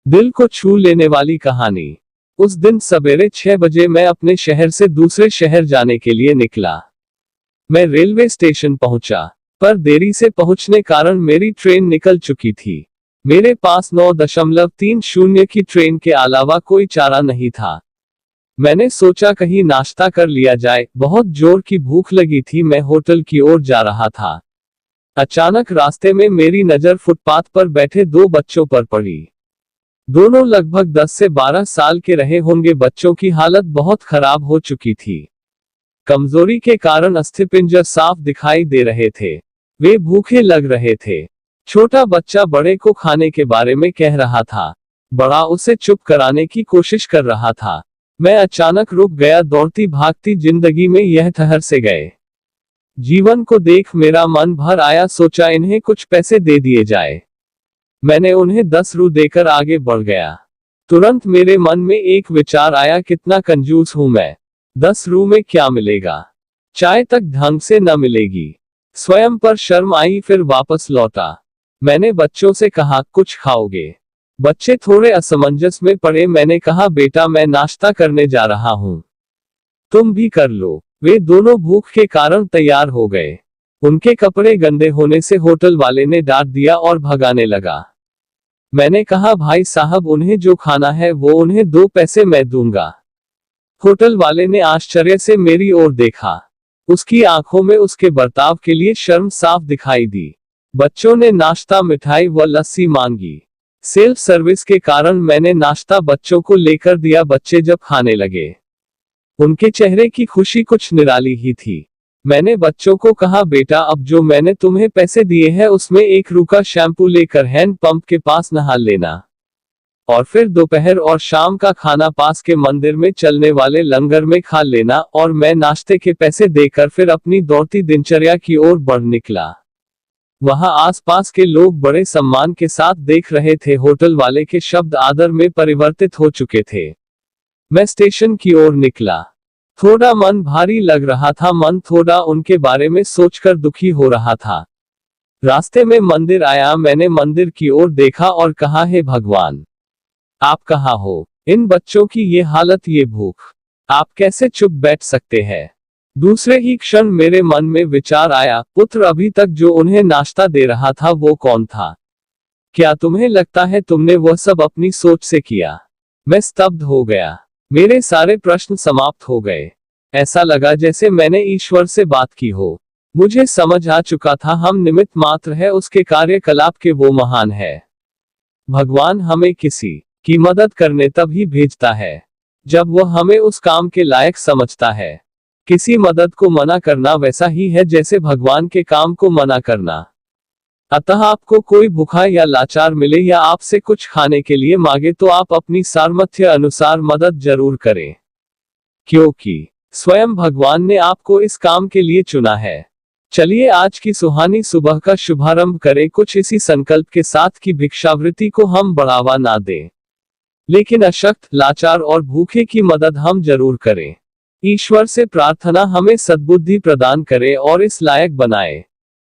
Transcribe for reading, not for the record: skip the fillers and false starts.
दिल को छू लेने वाली कहानी। उस दिन सवेरे 6 बजे मैं अपने शहर से दूसरे शहर जाने के लिए निकला। मैं रेलवे स्टेशन पहुंचा, पर देरी से पहुंचने कारण मेरी ट्रेन निकल चुकी थी। मेरे पास 9.30 की ट्रेन के अलावा कोई चारा नहीं था। मैंने सोचा कहीं नाश्ता कर लिया जाए, बहुत जोर की भूख लगी थी। मैं होटल की ओर जा रहा था। अचानक रास्ते में मेरी नजर फुटपाथ पर बैठे दो बच्चों पर पड़ी। दोनों लगभग 10 से 12 साल के रहे होंगे। बच्चों की हालत बहुत खराब हो चुकी थी। कमजोरी के कारण अस्थिपिंजर साफ दिखाई दे रहे थे। वे भूखे लग रहे थे। छोटा बच्चा बड़े को खाने के बारे में कह रहा था। बड़ा उसे चुप कराने की कोशिश कर रहा था। मैं अचानक रुक गया। दौड़ती भागती जिंदगी में यह ठहर से गए जीवन को देख मेरा मन भर आया। सोचा इन्हें कुछ पैसे दे दिए जाए। मैंने उन्हें 10 रू देकर आगे बढ़ गया। तुरंत मेरे मन में एक विचार आया, कितना कंजूस हूं मैं। 10 रू में क्या मिलेगा? चाय तक ढंग से न मिलेगी। स्वयं पर शर्म आई, फिर वापस लौटा। मैंने बच्चों से कहा, कुछ खाओगे? बच्चे थोड़े असमंजस में पड़े। मैंने कहा, बेटा मैं नाश्ता करने जा रहा हूं, तुम भी कर लो। वे दोनों भूख के कारण तैयार हो गए। उनके कपड़े गंदे होने से होटल वाले ने डांट दिया और भगाने लगा। मैंने कहा, भाई साहब उन्हें जो खाना है वो उन्हें 2 पैसे मैं दूंगा। होटल वाले ने आश्चर्य से मेरी ओर देखा। उसकी आंखों में उसके बर्ताव के लिए शर्म साफ दिखाई दी। बच्चों ने नाश्ता, मिठाई व लस्सी मांगी। सेल्फ सर्विस के कारण मैंने नाश्ता बच्चों को लेकर दिया। बच्चे जब खाने लगे, उनके चेहरे की खुशी कुछ निराली ही थी। मैंने बच्चों को कहा, बेटा अब जो मैंने तुम्हें पैसे दिए हैं उसमें 1 रू का शैम्पू लेकर हैंड पंप के पास नहा लेना, और फिर दोपहर और शाम का खाना पास के मंदिर में चलने वाले लंगर में खा लेना। और मैं नाश्ते के पैसे देकर फिर अपनी दौड़ती दिनचर्या की ओर बढ़ निकला। वहां आसपास के लोग बड़े सम्मान के साथ देख रहे थे। होटल वाले के शब्द आदर में परिवर्तित हो चुके थे। मैं स्टेशन की ओर निकला। थोड़ा मन भारी लग रहा था। मन थोड़ा उनके बारे में सोचकर दुखी हो रहा था। रास्ते में मंदिर आया। मैंने मंदिर की ओर देखा और कहा, हे भगवान, आप कहाँ हो? इन बच्चों की ये हालत, ये भूख, आप कैसे चुप बैठ सकते हैं? दूसरे ही क्षण मेरे मन में विचार आया, पुत्र अभी तक जो उन्हें नाश्ता दे रहा था वो कौन था? क्या तुम्हें लगता है तुमने वह सब अपनी सोच से किया? मैं स्तब्ध हो गया। मेरे सारे प्रश्न समाप्त हो गए। ऐसा लगा जैसे मैंने ईश्वर से बात की हो। मुझे समझ आ चुका था हम निमित्त मात्र है, उसके कार्यकलाप के वो महान है। भगवान हमें किसी की मदद करने तब ही भेजता है जब वह हमें उस काम के लायक समझता है। किसी मदद को मना करना वैसा ही है जैसे भगवान के काम को मना करना। अतः आपको कोई भूखा या लाचार मिले या आपसे कुछ खाने के लिए मांगे तो आप अपनी सामर्थ्य अनुसार मदद जरूर करें, क्योंकि स्वयं भगवान ने आपको इस काम के लिए चुना है। चलिए आज की सुहानी सुबह का शुभारंभ करें कुछ इसी संकल्प के साथ कि भिक्षावृत्ति को हम बढ़ावा ना दें, लेकिन अशक्त, लाचार और भूखे की मदद हम जरूर करें। ईश्वर से प्रार्थना हमें सद्बुद्धि प्रदान करे और इस लायक बनाए।